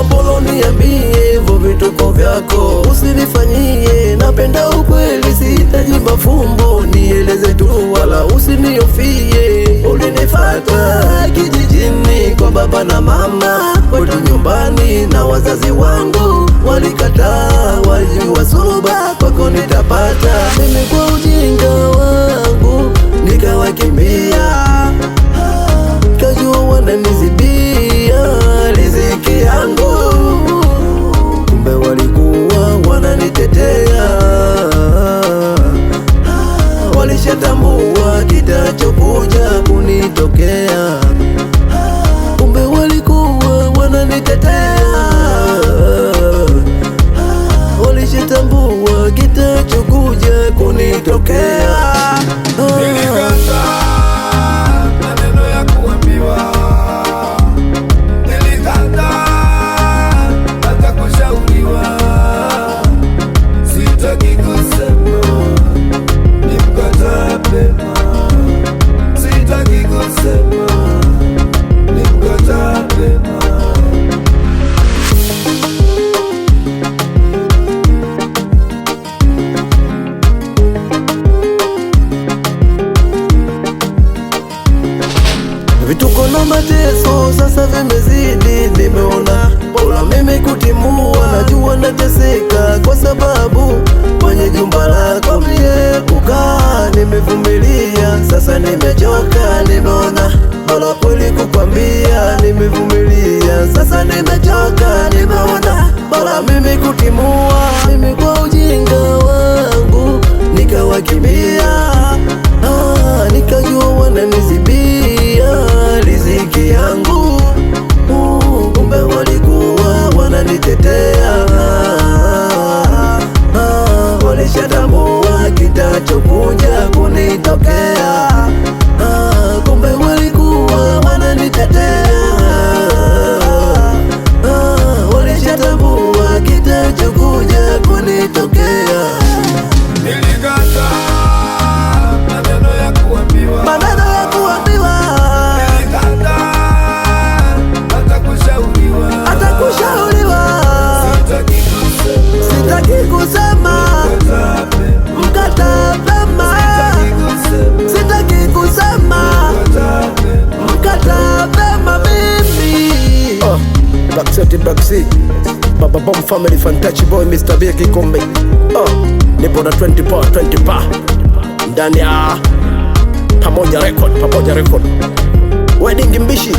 bora niambie hivyo vituko vyako usinifanyie. Napenda ukweli, sihitaji mafumbo, nieleze tu wala usiniofie. Ulinifuata kijijini kwa baba na mama, kwetu nyumbani na wazazi wangu walikataa, walijua suruba kwako nitapata. Mimi kwa ujinga wangu nikawakimbia, kajua wananizibia riziki yangu, kumbe walikuwa wananitetea. Walishatambua kitachokuja kunitokea, kumbe walikuwa wananitetea. Walishatambua kitachokuja kunitokea. Vituko na mateso sasa vimezidi, nimeona bora mimi kutimua. Najua nateseka kwa sababu kwenye jumba lako mie kukaa. Nimevumilia sasa nimechoka, nimeona bora kweli kukwambia. Nimevumilia sasa nimechoka, nimeona bora mimi kutimua. Mimi kwa ujinga wangu nikawakimbia, nikajua wananizibia riziki yangu, kumbe walikuwa wananitetea. Walishatambua kitachokuja kunitokea, kumbe walikuwa wananitetea. Walishatambua kitachokuja kunitokea. Sitaki kusema mkata pema, sitaki kusema mkata pema mimi. Black City, Black Sea, Baba Bomb Family, Fantachi Boy, Mr. B Kikombe. Nipo na 20 pa ndani ya Pamoja Record, Pamoja Record. Wedding Mbishi